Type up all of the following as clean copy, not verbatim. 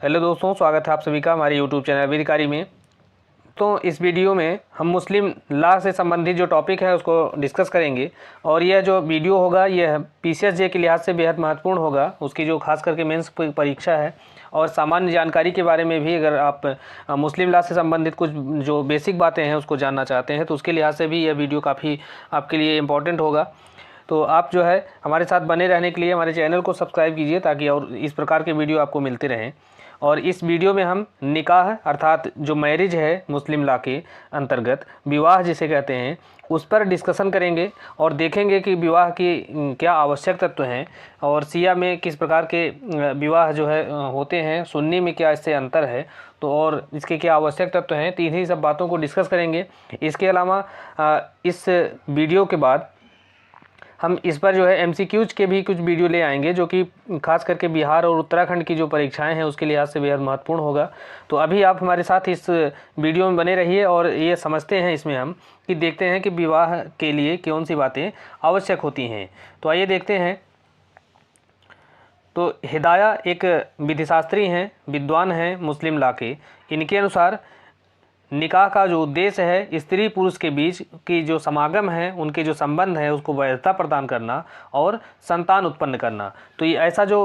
Hello दोस्तों, स्वागत है आप सभी का हमारे यूट्यूब चैनल वेदिकारी में। तो इस वीडियो में हम मुस्लिम लॉ से संबंधित जो टॉपिक है उसको डिस्कस करेंगे। और यह जो वीडियो होगा यह PCSJ के लिहाज से बेहद महत्वपूर्ण होगा। उसकी जो खास करके मेंस परीक्षा है और सामान्य जानकारी के बारे में भी, अगर आप मुस्लिम लॉ से संबंधित कुछ जो बेसिक बातें हैं उसको जानना चाहते हैं तो उसके लिहाज से भी यह वीडियो काफ़ी आपके लिए इम्पोर्टेंट होगा। तो आप जो है हमारे साथ बने रहने के लिए हमारे चैनल को सब्सक्राइब कीजिए ताकि और इस प्रकार के वीडियो आपको मिलते रहें। और इस वीडियो में हम निकाह अर्थात जो मैरिज है मुस्लिम लॉ के अंतर्गत, विवाह जिसे कहते हैं, उस पर डिस्कशन करेंगे और देखेंगे कि विवाह की क्या आवश्यक तत्व हैं और सिया में किस प्रकार के विवाह जो है होते हैं, सुन्नी में क्या इससे अंतर है, तो और इसके क्या आवश्यक तत्व हैं। तो इन्हीं सब बातों को डिस्कस करेंगे। इसके अलावा इस वीडियो के बाद हम इस पर जो है MCQs के भी कुछ वीडियो ले आएंगे जो कि खास करके बिहार और उत्तराखंड की जो परीक्षाएं हैं उसके लिहाज से बेहद महत्वपूर्ण होगा। तो अभी आप हमारे साथ इस वीडियो में बने रहिए और ये समझते हैं इसमें हम कि देखते हैं कि विवाह के लिए कौन सी बातें आवश्यक होती हैं। तो आइए देखते हैं। तो हिदाया एक विधिशास्त्री हैं, विद्वान हैं मुस्लिम लॉ के। इनके अनुसार निकाह का जो उद्देश्य है स्त्री पुरुष के बीच की जो समागम है, उनके जो संबंध है उसको वैधता प्रदान करना और संतान उत्पन्न करना। तो ये ऐसा जो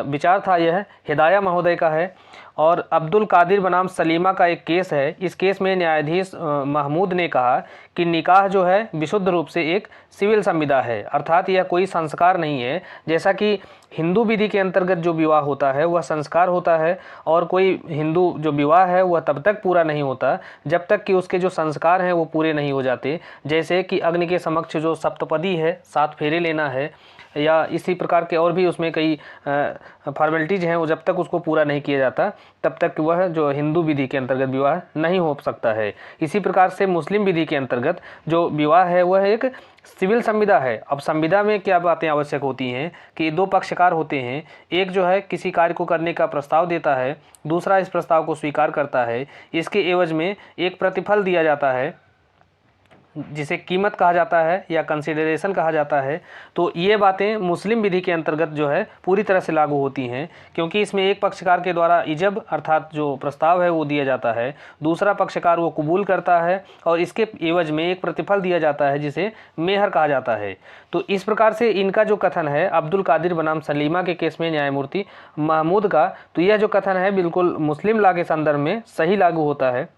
विचार था यह हिदाया महोदय का है। और अब्दुल कादिर बनाम सलीमा का एक केस है। इस केस में न्यायाधीश महमूद ने कहा कि निकाह जो है विशुद्ध रूप से एक सिविल संविदा है, अर्थात यह कोई संस्कार नहीं है। जैसा कि हिंदू विधि के अंतर्गत जो विवाह होता है वह संस्कार होता है और कोई हिंदू जो विवाह है वह तब तक पूरा नहीं होता जब तक कि उसके जो संस्कार हैं वो पूरे नहीं हो जाते। जैसे कि अग्नि के समक्ष जो सप्तपदी है, 7 फेरे लेना है, या इसी प्रकार के और भी उसमें कई फॉर्मेलिटीज़ हैं, वो जब तक उसको पूरा नहीं किया जाता तब तक वह जो हिंदू विधि के अंतर्गत विवाह नहीं हो सकता है। इसी प्रकार से मुस्लिम विधि के अंतर्गत जो विवाह है वह एक सिविल संविदा है। अब संविदा में क्या बातें आवश्यक होती हैं कि 2 पक्षकार होते हैं। एक जो है किसी कार्य को करने का प्रस्ताव देता है, दूसरा इस प्रस्ताव को स्वीकार करता है। इसके एवज में एक प्रतिफल दिया जाता है जिसे कीमत कहा जाता है या कंसिडरेशन कहा जाता है। तो ये बातें मुस्लिम विधि के अंतर्गत जो है पूरी तरह से लागू होती हैं, क्योंकि इसमें एक पक्षकार के द्वारा इजब अर्थात जो प्रस्ताव है वो दिया जाता है, दूसरा पक्षकार वो कबूल करता है और इसके एवज में एक प्रतिफल दिया जाता है जिसे मेहर कहा जाता है। तो इस प्रकार से इनका जो कथन है अब्दुल कादिर बनाम सलीमा के केस में न्यायमूर्ति महमूद का, तो यह जो कथन है बिल्कुल मुस्लिम लॉ के संदर्भ में सही लागू होता है।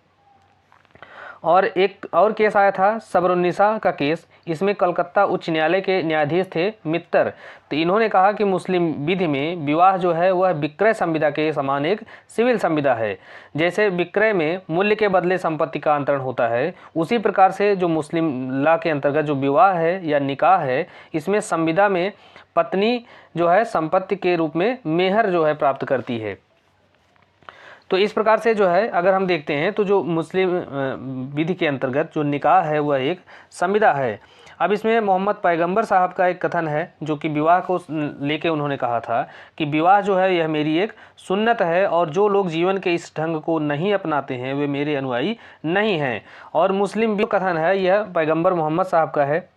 और एक और केस आया था सबरुन्निसा का केस। इसमें कलकत्ता उच्च न्यायालय के न्यायाधीश थे मित्तर। तो इन्होंने कहा कि मुस्लिम विधि में विवाह जो है वह विक्रय संविदा के समान एक सिविल संविदा है। जैसे विक्रय में मूल्य के बदले संपत्ति का अंतरण होता है, उसी प्रकार से जो मुस्लिम लॉ के अंतर्गत जो विवाह है या निकाह है, इसमें संविदा में पत्नी जो है संपत्ति के रूप में मेहर जो है प्राप्त करती है। तो इस प्रकार से जो है अगर हम देखते हैं तो जो मुस्लिम विधि के अंतर्गत जो निकाह है वह एक संविदा है। अब इसमें मोहम्मद पैगंबर साहब का एक कथन है जो कि विवाह को लेके उन्होंने कहा था कि विवाह जो है यह मेरी एक सुन्नत है और जो लोग जीवन के इस ढंग को नहीं अपनाते हैं वे मेरे अनुयायी नहीं हैं। और मुस्लिम जो कथन है यह पैगंबर मोहम्मद साहब का है।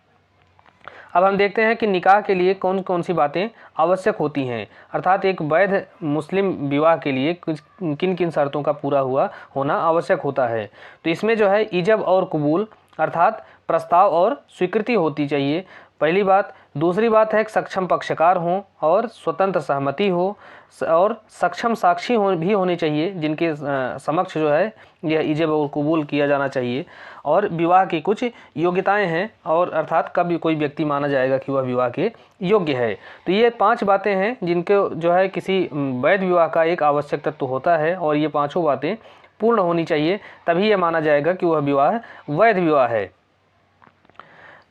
अब हम देखते हैं कि निकाह के लिए कौन कौन सी बातें आवश्यक होती हैं, अर्थात एक वैध मुस्लिम विवाह के लिए किन किन शर्तों का पूरा हुआ होना आवश्यक होता है। तो इसमें जो है इजब और कबूल अर्थात प्रस्ताव और स्वीकृति होती चाहिए, पहली बात। दूसरी बात है कि सक्षम पक्षकार हों और स्वतंत्र सहमति हो और सक्षम साक्षी भी होने चाहिए जिनके समक्ष जो है यह इजब और कबूल किया जाना चाहिए। और विवाह की कुछ योग्यताएं हैं और अर्थात कब कोई व्यक्ति माना जाएगा कि वह विवाह के योग्य है। तो ये 5 बातें हैं जिनके जो है किसी वैध विवाह का एक आवश्यक तत्व होता है और ये 5 बातें पूर्ण होनी चाहिए, तभी यह माना जाएगा कि वह विवाह वैध विवाह है।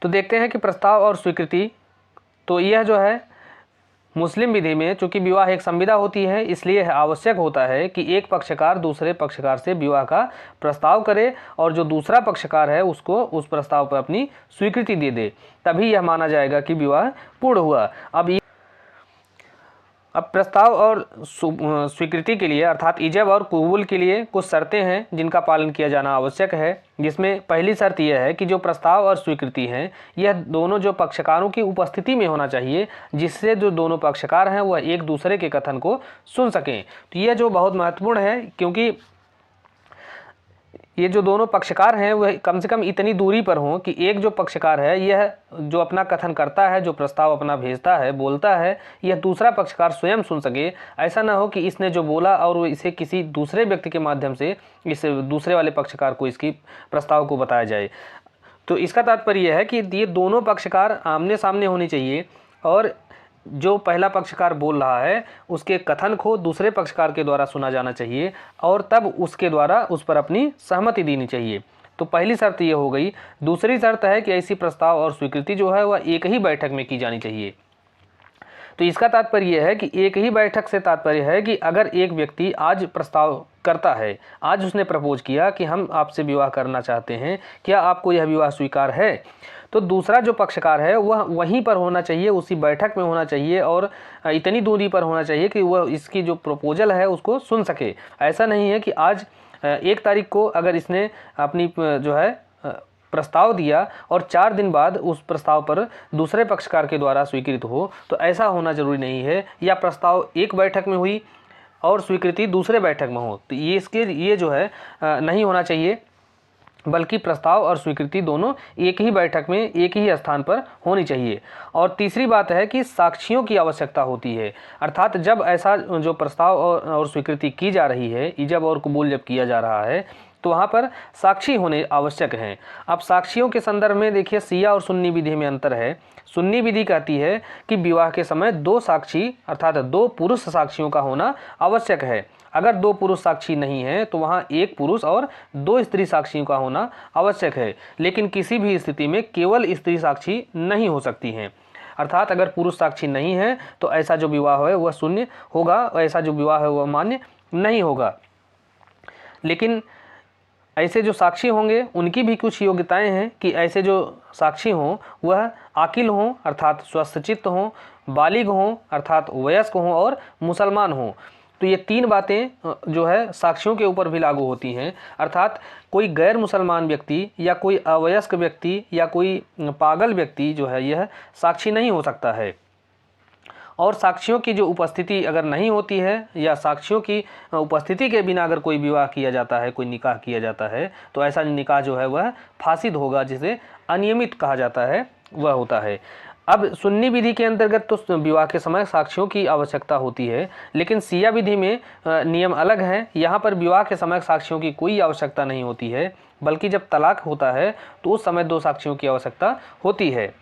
तो देखते हैं कि प्रस्ताव और स्वीकृति। तो यह जो है मुस्लिम विधि में चूंकि विवाह एक संविदा होती है इसलिए आवश्यक होता है कि एक पक्षकार दूसरे पक्षकार से विवाह का प्रस्ताव करे और जो दूसरा पक्षकार है उसको उस प्रस्ताव पर अपनी स्वीकृति दे दे, तभी यह माना जाएगा कि विवाह पूर्ण हुआ। अब प्रस्ताव और स्वीकृति के लिए अर्थात ईजब और कबूल के लिए कुछ शर्तें हैं जिनका पालन किया जाना आवश्यक है, जिसमें पहली शर्त यह है कि जो प्रस्ताव और स्वीकृति हैं यह दोनों जो पक्षकारों की उपस्थिति में होना चाहिए, जिससे जो दोनों पक्षकार हैं वह एक दूसरे के कथन को सुन सकें। तो यह जो बहुत महत्वपूर्ण है, क्योंकि ये जो दोनों पक्षकार हैं वह कम से कम इतनी दूरी पर हों कि एक जो पक्षकार है यह जो अपना कथन करता है, जो प्रस्ताव अपना भेजता है, बोलता है, यह दूसरा पक्षकार स्वयं सुन सके। ऐसा ना हो कि इसने जो बोला और इसे किसी दूसरे व्यक्ति के माध्यम से इस दूसरे वाले पक्षकार को इसकी प्रस्ताव को बताया जाए। तो इसका तात्पर्य यह है कि ये दोनों पक्षकार आमने सामने होने चाहिए और जो पहला पक्षकार बोल रहा है उसके कथन को दूसरे पक्षकार के द्वारा सुना जाना चाहिए और तब उसके द्वारा उस पर अपनी सहमति देनी चाहिए। तो पहली शर्त ये हो गई। दूसरी शर्त है कि ऐसी प्रस्ताव और स्वीकृति जो है वह एक ही बैठक में की जानी चाहिए। तो इसका तात्पर्य यह है कि एक ही बैठक से तात्पर्य है कि अगर एक व्यक्ति आज प्रस्ताव करता है, आज उसने प्रपोज किया कि हम आपसे विवाह करना चाहते हैं, क्या आपको यह विवाह स्वीकार है, तो दूसरा जो पक्षकार है वह वहीं पर होना चाहिए, उसी बैठक में होना चाहिए और इतनी दूरी पर होना चाहिए कि वह इसकी जो प्रपोजल है उसको सुन सके। ऐसा नहीं है कि आज 1 तारीख को अगर इसने अपनी जो है प्रस्ताव दिया और 4 दिन बाद उस प्रस्ताव पर दूसरे पक्षकार के द्वारा स्वीकृत हो, तो ऐसा होना जरूरी नहीं है। या प्रस्ताव एक बैठक में हुई और स्वीकृति दूसरे बैठक में हो, तो ये जो है नहीं होना चाहिए, बल्कि प्रस्ताव और स्वीकृति दोनों एक ही बैठक में एक ही स्थान पर होनी चाहिए। और तीसरी बात है कि साक्षियों की आवश्यकता होती है, अर्थात जब ऐसा जो प्रस्ताव और स्वीकृति की जा रही है, ईजब और कबूल जब किया जा रहा है, तो वहाँ पर साक्षी होने आवश्यक हैं। अब साक्षियों के संदर्भ में देखिए सिया और सुन्नी विधि में अंतर है। सुन्नी विधि कहती है कि विवाह के समय 2 साक्षी अर्थात 2 पुरुष साक्षियों का होना आवश्यक है। अगर 2 पुरुष साक्षी नहीं हैं तो वहाँ 1 पुरुष और 2 स्त्री साक्षियों का होना आवश्यक है। लेकिन किसी भी स्थिति में केवल स्त्री साक्षी नहीं हो सकती हैं, अर्थात अगर पुरुष साक्षी नहीं है तो ऐसा जो विवाह है वह शून्य होगा, ऐसा जो विवाह है वह मान्य नहीं होगा। लेकिन ऐसे जो साक्षी होंगे उनकी भी कुछ योग्यताएं हैं कि ऐसे जो साक्षी हों वह आकिल हों अर्थात स्वस्थचित्त हों, बालिग हों अर्थात वयस्क हों और मुसलमान हों। तो ये 3 बातें जो है साक्षियों के ऊपर भी लागू होती हैं, अर्थात कोई गैर मुसलमान व्यक्ति या कोई अवयस्क व्यक्ति या कोई पागल व्यक्ति जो है यह साक्षी नहीं हो सकता है। और साक्षियों की जो उपस्थिति अगर नहीं होती है या साक्षियों की उपस्थिति के बिना अगर कोई विवाह किया जाता है, कोई निकाह किया जाता है, तो ऐसा निकाह जो है वह फासिद होगा, जिसे अनियमित कहा जाता है, वह होता है। अब सुन्नी विधि के अंतर्गत तो विवाह के समय साक्षियों की आवश्यकता होती है, लेकिन सिया विधि में नियम अलग है। यहाँ पर विवाह के समय साक्षियों की कोई आवश्यकता नहीं होती है, बल्कि जब तलाक होता है तो उस समय 2 साक्षियों की आवश्यकता होती है।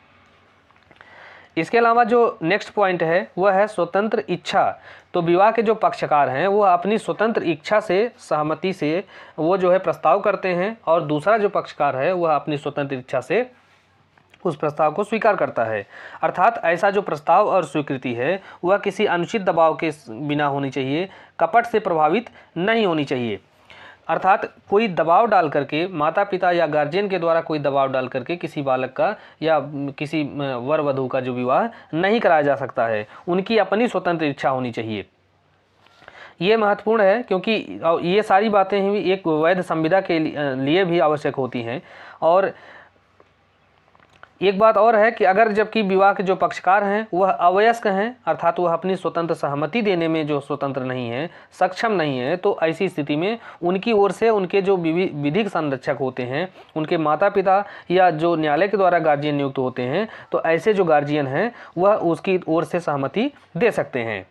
इसके अलावा जो नेक्स्ट पॉइंट है वह है स्वतंत्र इच्छा। तो विवाह के जो पक्षकार हैं वह अपनी स्वतंत्र इच्छा से, सहमति से वो जो है प्रस्ताव करते हैं और दूसरा जो पक्षकार है वह अपनी स्वतंत्र इच्छा से उस प्रस्ताव को स्वीकार करता है। अर्थात ऐसा जो प्रस्ताव और स्वीकृति है वह किसी अनुचित दबाव के बिना होनी चाहिए, कपट से प्रभावित नहीं होनी चाहिए। अर्थात कोई दबाव डाल करके, माता पिता या गार्जियन के द्वारा कोई दबाव डाल करके किसी बालक का या किसी वर वधू का जो विवाह नहीं कराया जा सकता है। उनकी अपनी स्वतंत्र इच्छा होनी चाहिए। ये महत्वपूर्ण है क्योंकि ये सारी बातें ही एक वैध संविदा के लिए भी आवश्यक होती हैं। और एक बात और है कि अगर जबकि विवाह के जो पक्षकार हैं वह अवयस्क हैं, अर्थात वह अपनी स्वतंत्र सहमति देने में जो स्वतंत्र नहीं है, सक्षम नहीं है, तो ऐसी स्थिति में उनकी ओर से उनके जो विधिक संरक्षक होते हैं, उनके माता पिता या जो न्यायालय के द्वारा गार्जियन नियुक्त होते हैं, तो ऐसे जो गार्जियन हैं वह उसकी ओर से सहमति दे सकते हैं।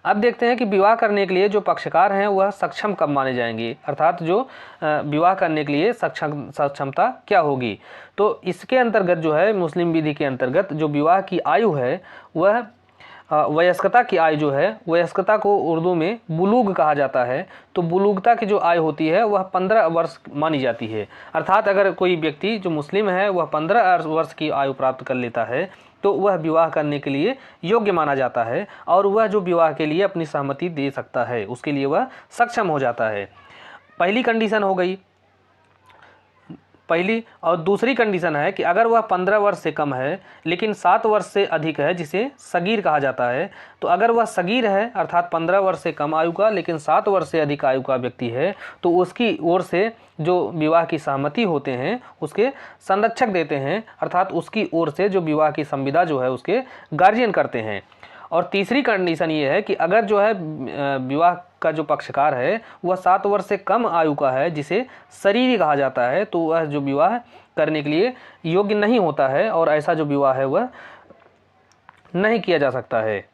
अब देखते हैं कि विवाह करने के लिए जो पक्षकार हैं वह सक्षम कब माने जाएंगे, अर्थात जो विवाह करने के लिए सक्षमता क्या होगी। तो इसके अंतर्गत जो है मुस्लिम विधि के अंतर्गत जो विवाह की आयु है वह वयस्कता की आयु जो है, वयस्कता को उर्दू में बुलूग कहा जाता है। तो बुलूगता की जो आयु होती है वह 15 वर्ष मानी जाती है। अर्थात अगर कोई व्यक्ति जो मुस्लिम है वह 15 वर्ष की आयु प्राप्त कर लेता है तो वह विवाह करने के लिए योग्य माना जाता है और वह जो विवाह के लिए अपनी सहमति दे सकता है, उसके लिए वह सक्षम हो जाता है। पहली कंडीशन हो गई। पहली और दूसरी कंडीशन है कि अगर वह 15 वर्ष से कम है लेकिन 7 वर्ष से अधिक है, जिसे सगीर कहा जाता है। तो अगर वह सगीर है अर्थात 15 वर्ष से कम आयु का लेकिन 7 वर्ष से अधिक आयु का व्यक्ति है, तो उसकी ओर से जो विवाह की सहमति होते हैं उसके संरक्षक देते हैं, अर्थात उसकी ओर से जो विवाह की संविदा जो है उसके गार्जियन करते हैं। और तीसरी कंडीशन ये है कि अगर जो है विवाह का जो पक्षकार है वह 7 वर्ष से कम आयु का है, जिसे शरीरी कहा जाता है, तो वह जो विवाह करने के लिए योग्य नहीं होता है और ऐसा जो विवाह है वह नहीं किया जा सकता है।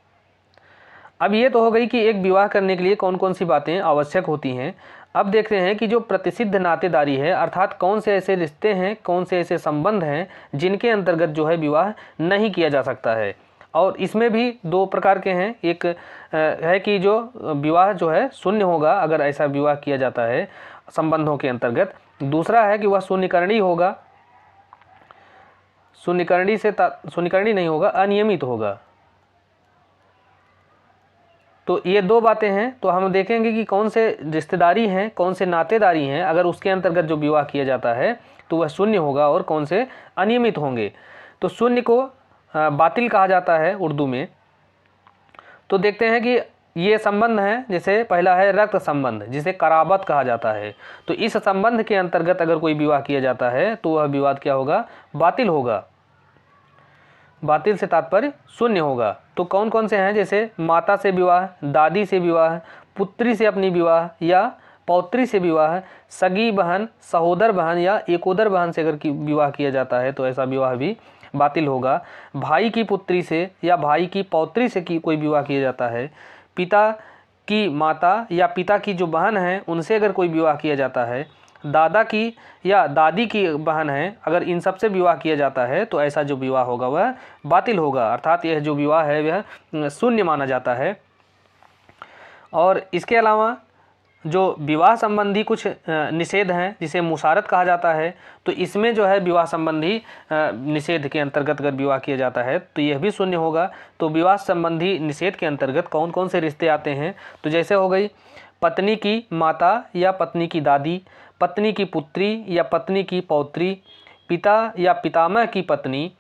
अब ये तो हो गई कि एक विवाह करने के लिए कौन कौन सी बातें आवश्यक होती हैं। अब देखते हैं कि जो प्रतिसिद्ध नातेदारी है, अर्थात कौन से ऐसे रिश्ते हैं, कौन से ऐसे संबंध हैं जिनके अंतर्गत जो है विवाह नहीं किया जा सकता है। और इसमें भी 2 प्रकार के हैं। एक है कि जो विवाह जो है शून्य होगा अगर ऐसा विवाह किया जाता है संबंधों के अंतर्गत। दूसरा है कि वह शून्यकर्णी होगा, शून्यकर्णी नहीं होगा, अनियमित होगा। तो ये 2 बातें हैं। तो हम देखेंगे कि कौन से रिश्तेदारी हैं, कौन से नातेदारी हैं, अगर उसके अंतर्गत जो विवाह किया जाता है तो वह शून्य होगा और कौन से अनियमित होंगे। तो शून्य को बातिल कहा जाता है उर्दू में। तो देखते हैं कि ये संबंध हैं, जैसे पहला है रक्त संबंध, जिसे कराबत कहा जाता है। तो इस संबंध के अंतर्गत अगर कोई विवाह किया जाता है तो वह विवाह क्या होगा, बातिल होगा। बातिल से तात्पर्य शून्य होगा। तो कौन कौन से हैं, जैसे माता से विवाह, दादी से विवाह, पुत्री से अपनी विवाह या पौत्री से विवाह, सगी बहन, सहोदर बहन या एकोदर बहन से अगर विवाह किया जाता है तो ऐसा विवाह भी बातिल होगा। भाई की पुत्री से या भाई की पौत्री से कोई विवाह किया जाता है, पिता की माता या पिता की जो बहन है उनसे अगर कोई विवाह किया जाता है, दादा की या दादी की बहन है, अगर इन सब से विवाह किया जाता है तो ऐसा जो विवाह होगा वह बातिल होगा, अर्थात यह जो विवाह है वह शून्य माना जाता है। और इसके अलावा जो विवाह संबंधी कुछ निषेध हैं जिसे मुसारत कहा जाता है, तो इसमें जो है विवाह संबंधी निषेध के अंतर्गत अगर विवाह किया जाता है तो यह भी शून्य होगा। तो विवाह संबंधी निषेध के अंतर्गत कौन कौन से रिश्ते आते हैं, तो जैसे हो गई पत्नी की माता या पत्नी की दादी, पत्नी की पुत्री या पत्नी की पौत्री, पिता या पितामह की पत्नी,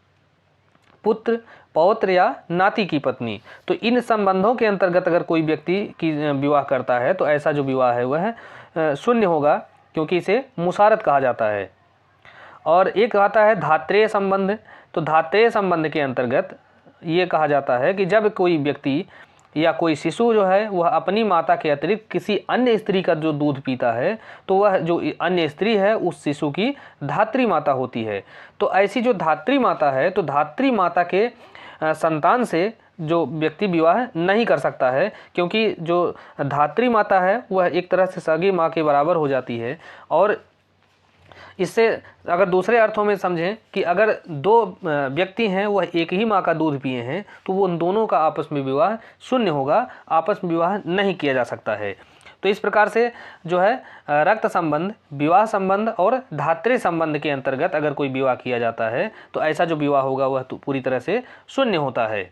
पुत्र, पौत्र या नाती की पत्नी। तो इन संबंधों के अंतर्गत अगर कोई व्यक्ति की विवाह करता है तो ऐसा जो विवाह है वह शून्य होगा, क्योंकि इसे मुसारत कहा जाता है। और एक आता है धात्रेय संबंध। तो धात्रेय संबंध के अंतर्गत ये कहा जाता है कि जब कोई व्यक्ति या कोई शिशु जो है वह अपनी माता के अतिरिक्त किसी अन्य स्त्री का जो दूध पीता है तो वह जो अन्य स्त्री है उस शिशु की धात्री माता होती है। तो ऐसी जो धात्री माता है, तो धात्री माता के संतान से जो व्यक्ति विवाह नहीं कर सकता है, क्योंकि जो धात्री माता है वह एक तरह से सगी माँ के बराबर हो जाती है। और इससे अगर दूसरे अर्थों में समझें कि अगर 2 व्यक्ति हैं वह एक ही माँ का दूध पिए हैं तो वो उन दोनों का आपस में विवाह शून्य होगा, आपस में विवाह नहीं किया जा सकता है। तो इस प्रकार से जो है रक्त संबंध, विवाह संबंध और धात्रेय संबंध के अंतर्गत अगर कोई विवाह किया जाता है तो ऐसा जो विवाह होगा वह तो पूरी तरह से शून्य होता है।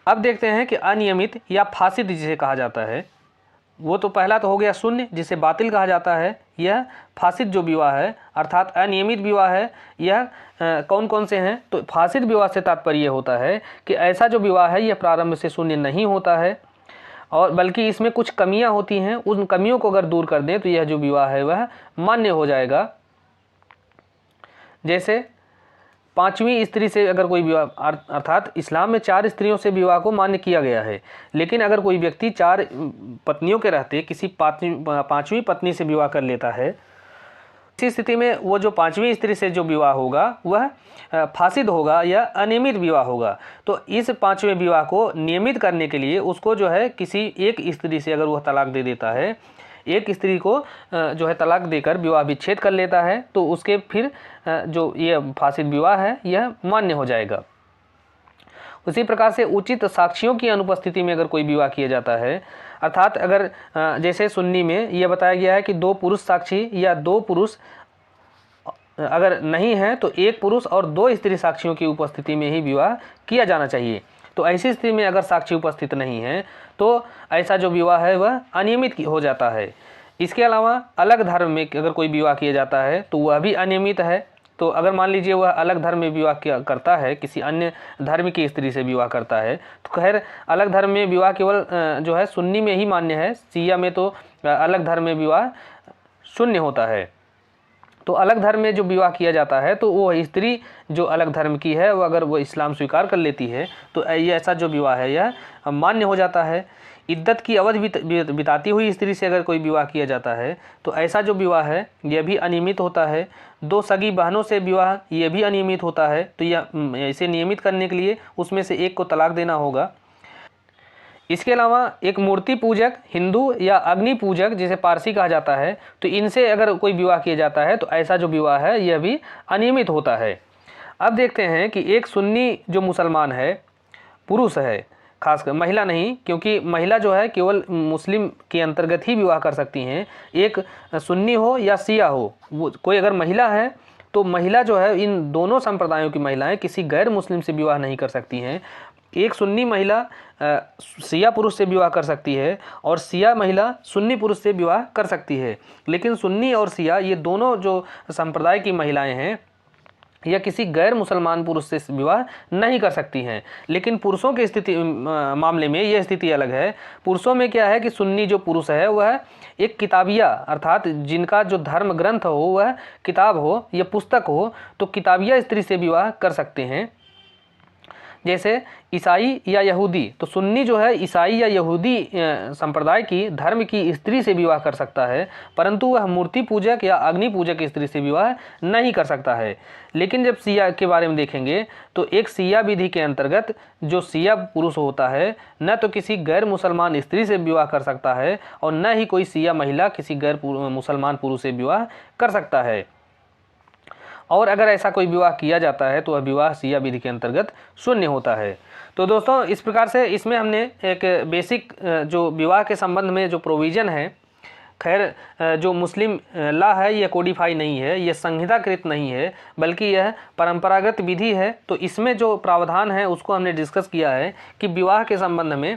अब देखते हैं कि अनियमित या फासिद जिसे कहा जाता है, वो तो पहला तो हो गया शून्य जिसे बातिल कहा जाता है। यह फासिद जो विवाह है अर्थात अनियमित विवाह है, यह कौन कौन से हैं, तो फासिद विवाह से तात्पर्य होता है कि ऐसा जो विवाह है यह प्रारंभ से शून्य नहीं होता है और बल्कि इसमें कुछ कमियां होती हैं, उन कमियों को अगर दूर कर दें तो यह जो विवाह है वह मान्य हो जाएगा। जैसे 5वीं स्त्री से अगर कोई विवाह, अर्थात इस्लाम में 4 स्त्रियों से विवाह को मान्य किया गया है, लेकिन अगर कोई व्यक्ति 4 पत्नियों के रहते किसी 5वीं पत्नी से विवाह कर लेता है, इसी स्थिति में वो जो 5वीं स्त्री से जो विवाह होगा वह फासिद होगा या अनियमित विवाह होगा। तो इस 5वें विवाह को नियमित करने के लिए उसको जो है किसी एक स्त्री से अगर वह तलाक दे देता है, एक स्त्री को जो है तलाक देकर विवाह विच्छेद कर लेता है, तो उसके फिर जो ये फासिद विवाह है यह मान्य हो जाएगा। उसी प्रकार से उचित साक्षियों की अनुपस्थिति में अगर कोई विवाह किया जाता है, अर्थात अगर जैसे सुन्नी में यह बताया गया है कि 2 पुरुष साक्षी या 2 पुरुष अगर नहीं है तो 1 पुरुष और 2 स्त्री साक्षियों की उपस्थिति में ही विवाह किया जाना चाहिए। तो ऐसी स्थिति में अगर साक्षी उपस्थित नहीं है तो ऐसा जो विवाह है वह अनियमित हो जाता है। इसके अलावा अलग धर्म में अगर कोई विवाह किया जाता है तो वह भी अनियमित है। तो अगर मान लीजिए वह अलग धर्म में विवाह करता है, किसी अन्य धर्म की स्त्री से विवाह करता है, तो खैर अलग धर्म में विवाह केवल जो है सुन्नी में ही मान्य है, शिया में तो अलग धर्म में विवाह शून्य होता है। तो अलग धर्म में जो विवाह किया जाता है तो वो स्त्री जो अलग धर्म की है वो अगर वो इस्लाम स्वीकार कर लेती है तो ये ऐसा जो विवाह है यह मान्य हो जाता है। इद्दत की अवधि बिताती हुई स्त्री से अगर कोई विवाह किया जाता है तो ऐसा जो विवाह है यह भी अनियमित होता है। दो सगी बहनों से विवाह यह भी अनियमित होता है। तो यह इसे नियमित करने के लिए उसमें से एक को तलाक देना होगा। इसके अलावा एक मूर्ति पूजक, हिंदू या अग्नि पूजक जिसे पारसी कहा जाता है, तो इनसे अगर कोई विवाह किया जाता है तो ऐसा जो विवाह है यह भी अनियमित होता है। अब देखते हैं कि एक सुन्नी जो मुसलमान है, पुरुष है, खासकर महिला नहीं, क्योंकि महिला जो है केवल मुस्लिम के अंतर्गत ही विवाह कर सकती हैं। एक सुन्नी हो या शिया हो, वो कोई अगर महिला है तो महिला जो है इन दोनों संप्रदायों की महिलाएं किसी गैर मुस्लिम से विवाह नहीं कर सकती हैं। एक सुन्नी महिला शिया पुरुष से विवाह कर सकती है और शिया महिला सुन्नी पुरुष से विवाह कर सकती है। लेकिन सुन्नी और शिया ये दोनों जो संप्रदाय की महिलाएं हैं या किसी गैर मुसलमान पुरुष से विवाह नहीं कर सकती हैं। लेकिन पुरुषों की स्थिति मामले में यह स्थिति अलग है। पुरुषों में क्या है कि सुन्नी जो पुरुष है वह एक किताबिया अर्थात जिनका जो धर्म ग्रंथ हो वह किताब हो या पुस्तक हो, तो किताबिया स्त्री से विवाह कर सकते हैं। जैसे ईसाई या यहूदी, तो सुन्नी जो है ईसाई या यहूदी संप्रदाय की धर्म की स्त्री से विवाह कर सकता है, परंतु वह मूर्ति पूजक या अग्नि पूजक स्त्री से विवाह नहीं कर सकता है। लेकिन जब शिया के बारे में देखेंगे तो एक शिया विधि के अंतर्गत जो शिया पुरुष होता है न तो किसी गैर मुसलमान स्त्री से विवाह कर सकता है और न ही कोई शिया महिला किसी गैर मुसलमान पुरुष से विवाह कर सकता है। और अगर ऐसा कोई विवाह किया जाता है तो वह विवाह शिया विधि के अंतर्गत शून्य होता है। तो दोस्तों इस प्रकार से इसमें हमने एक बेसिक जो विवाह के संबंध में जो प्रोविज़न है, खैर जो मुस्लिम लॉ है यह कोडिफाई नहीं है, यह संहिताकृत नहीं है, बल्कि यह परंपरागत विधि है। तो इसमें जो प्रावधान है उसको हमने डिस्कस किया है कि विवाह के संबंध में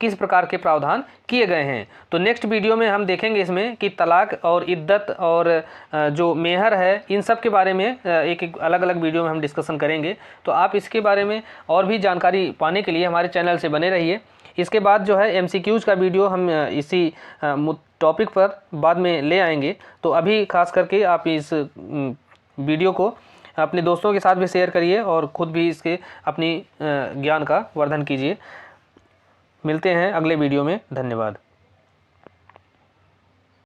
किस प्रकार के प्रावधान किए गए हैं। तो नेक्स्ट वीडियो में हम देखेंगे इसमें कि तलाक और इद्दत और जो मेहर है इन सब के बारे में एक अलग अलग वीडियो में हम डिस्कशन करेंगे। तो आप इसके बारे में और भी जानकारी पाने के लिए हमारे चैनल से बने रहिए। इसके बाद जो है MCQs का वीडियो हम इसी टॉपिक पर बाद में ले आएंगे। तो अभी खास करके आप इस वीडियो को अपने दोस्तों के साथ भी शेयर करिए और ख़ुद भी इसके अपनी ज्ञान का वर्धन कीजिए। मिलते हैं अगले वीडियो में। धन्यवाद।